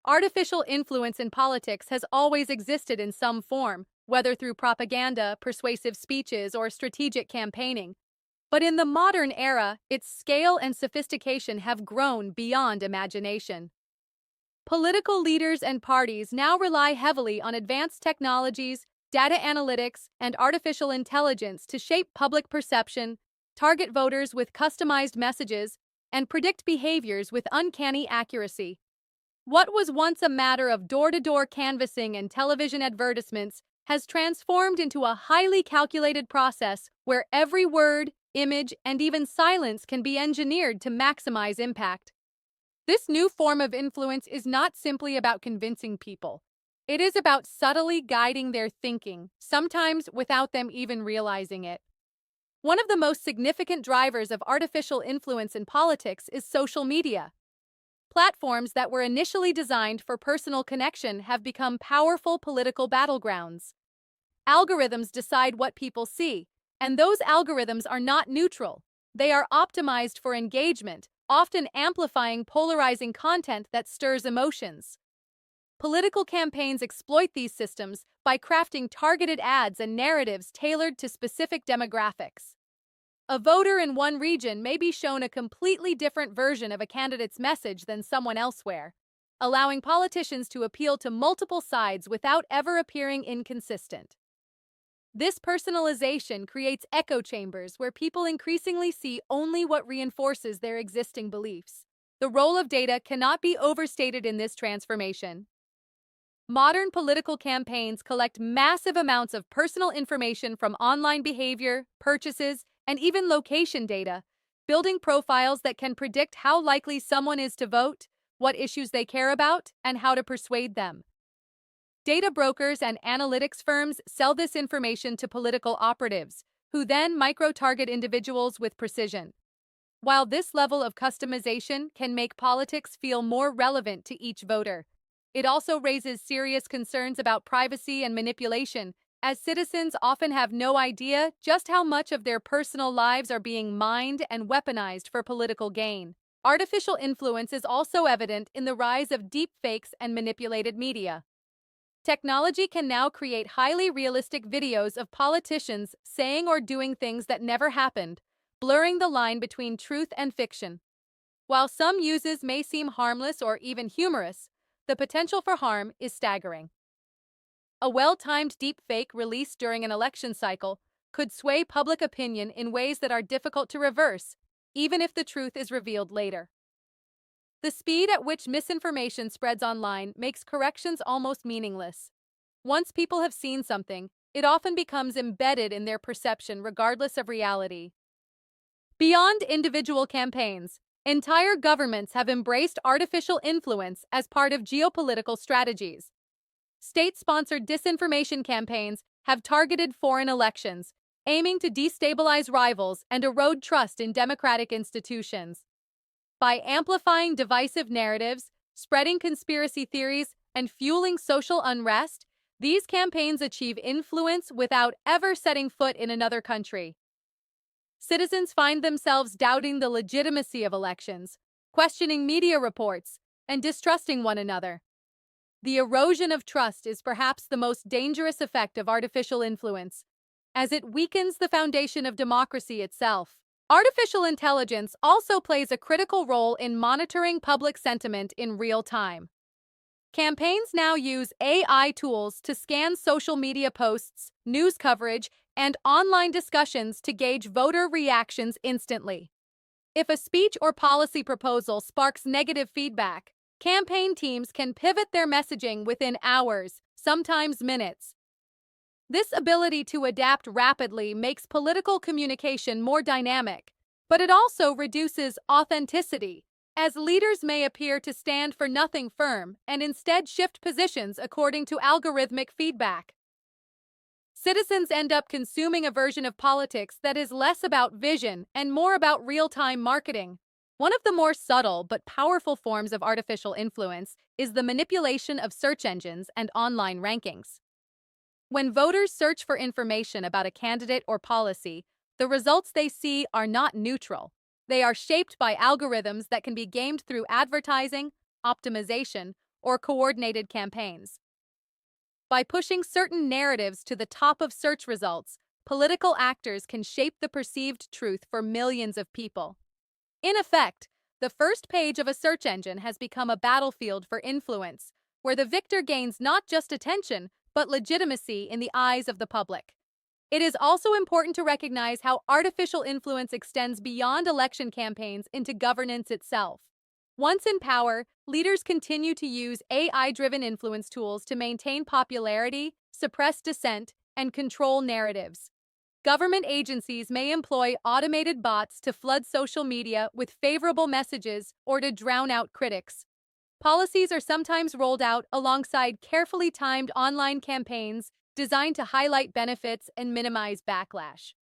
Artificial influence in politics has always existed in some form, whether through propaganda, persuasive speeches, or strategic campaigning. But in the modern era, its scale and sophistication have grown beyond imagination. Political leaders and parties now rely heavily on advanced technologies, data analytics, and artificial intelligence to shape public perception, target voters with customized messages, and predict behaviors with uncanny accuracy. What was once a matter of door-to-door canvassing and television advertisements has transformed into a highly calculated process where every word, image, and even silence can be engineered to maximize impact. This new form of influence is not simply about convincing people. It is about subtly guiding their thinking, sometimes without them even realizing it. One of the most significant drivers of artificial influence in politics is social media. Platforms that were initially designed for personal connection have become powerful political battlegrounds. Algorithms decide what people see, and those algorithms are not neutral. They are optimized for engagement, often amplifying polarizing content that stirs emotions. Political campaigns exploit these systems by crafting targeted ads and narratives tailored to specific demographics. A voter in one region may be shown a completely different version of a candidate's message than someone elsewhere, allowing politicians to appeal to multiple sides without ever appearing inconsistent. This personalization creates echo chambers where people increasingly see only what reinforces their existing beliefs. The role of data cannot be overstated in this transformation. Modern political campaigns collect massive amounts of personal information from online behavior, purchases, and even location data, building profiles that can predict how likely someone is to vote, what issues they care about, and how to persuade them. Data brokers and analytics firms sell this information to political operatives, who then micro-target individuals with precision. While this level of customization can make politics feel more relevant to each voter, it also raises serious concerns about privacy and manipulation, as citizens often have no idea just how much of their personal lives are being mined and weaponized for political gain. Artificial influence is also evident in the rise of deepfakes and manipulated media. Technology can now create highly realistic videos of politicians saying or doing things that never happened, blurring the line between truth and fiction. While some uses may seem harmless or even humorous, the potential for harm is staggering. A well-timed deepfake released during an election cycle could sway public opinion in ways that are difficult to reverse, even if the truth is revealed later. The speed at which misinformation spreads online makes corrections almost meaningless. Once people have seen something, it often becomes embedded in their perception regardless of reality. Beyond individual campaigns, entire governments have embraced artificial influence as part of geopolitical strategies. State-sponsored disinformation campaigns have targeted foreign elections, aiming to destabilize rivals and erode trust in democratic institutions. By amplifying divisive narratives, spreading conspiracy theories, and fueling social unrest, these campaigns achieve influence without ever setting foot in another country. Citizens find themselves doubting the legitimacy of elections, questioning media reports, and distrusting one another. The erosion of trust is perhaps the most dangerous effect of artificial influence, as it weakens the foundation of democracy itself. Artificial intelligence also plays a critical role in monitoring public sentiment in real time. Campaigns now use AI tools to scan social media posts, news coverage, and online discussions to gauge voter reactions instantly. If a speech or policy proposal sparks negative feedback, campaign teams can pivot their messaging within hours, sometimes minutes. This ability to adapt rapidly makes political communication more dynamic, but it also reduces authenticity, as leaders may appear to stand for nothing firm and instead shift positions according to algorithmic feedback. Citizens end up consuming a version of politics that is less about vision and more about real-time marketing. One of the more subtle but powerful forms of artificial influence is the manipulation of search engines and online rankings. When voters search for information about a candidate or policy, the results they see are not neutral. They are shaped by algorithms that can be gamed through advertising, optimization, or coordinated campaigns. By pushing certain narratives to the top of search results, political actors can shape the perceived truth for millions of people. In effect, the first page of a search engine has become a battlefield for influence, where the victor gains not just attention, but legitimacy in the eyes of the public. It is also important to recognize how artificial influence extends beyond election campaigns into governance itself. Once in power, leaders continue to use AI-driven influence tools to maintain popularity, suppress dissent, and control narratives. Government agencies may employ automated bots to flood social media with favorable messages or to drown out critics. Policies are sometimes rolled out alongside carefully timed online campaigns designed to highlight benefits and minimize backlash.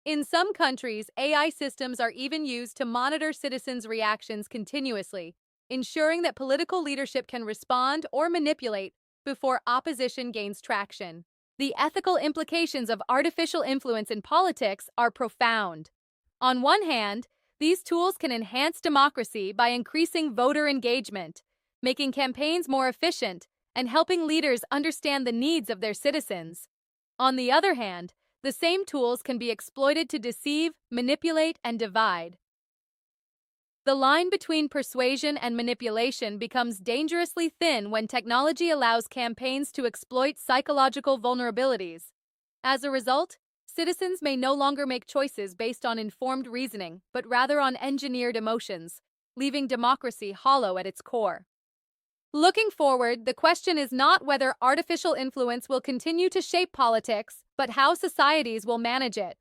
In some countries, AI systems are even used to monitor citizens' reactions continuously, ensuring that political leadership can respond or manipulate before opposition gains traction. The ethical implications of artificial influence in politics are profound. On one hand, these tools can enhance democracy by increasing voter engagement, making campaigns more efficient, and helping leaders understand the needs of their citizens. On the other hand, the same tools can be exploited to deceive, manipulate, and divide. The line between persuasion and manipulation becomes dangerously thin when technology allows campaigns to exploit psychological vulnerabilities. As a result, citizens may no longer make choices based on informed reasoning, but rather on engineered emotions, leaving democracy hollow at its core. Looking forward, the question is not whether artificial influence will continue to shape politics, but how societies will manage it.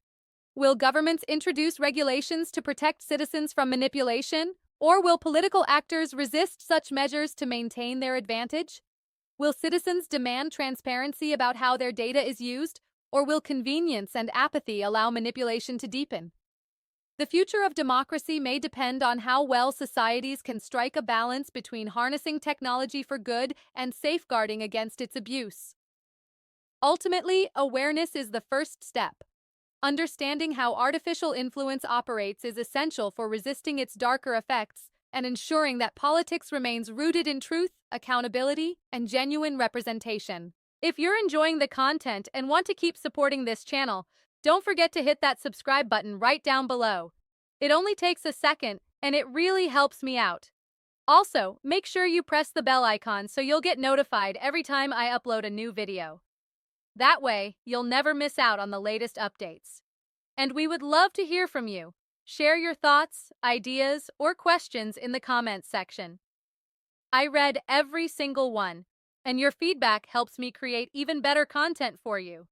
Will governments introduce regulations to protect citizens from manipulation, or will political actors resist such measures to maintain their advantage? Will citizens demand transparency about how their data is used, or will convenience and apathy allow manipulation to deepen? The future of democracy may depend on how well societies can strike a balance between harnessing technology for good and safeguarding against its abuse. Ultimately, awareness is the first step. Understanding how artificial influence operates is essential for resisting its darker effects and ensuring that politics remains rooted in truth, accountability, and genuine representation. If you're enjoying the content and want to keep supporting this channel, don't forget to hit that subscribe button right down below. It only takes a second, and it really helps me out. Also, make sure you press the bell icon so you'll get notified every time I upload a new video. That way, you'll never miss out on the latest updates. And we would love to hear from you. Share your thoughts, ideas, or questions in the comments section. I read every single one, and your feedback helps me create even better content for you.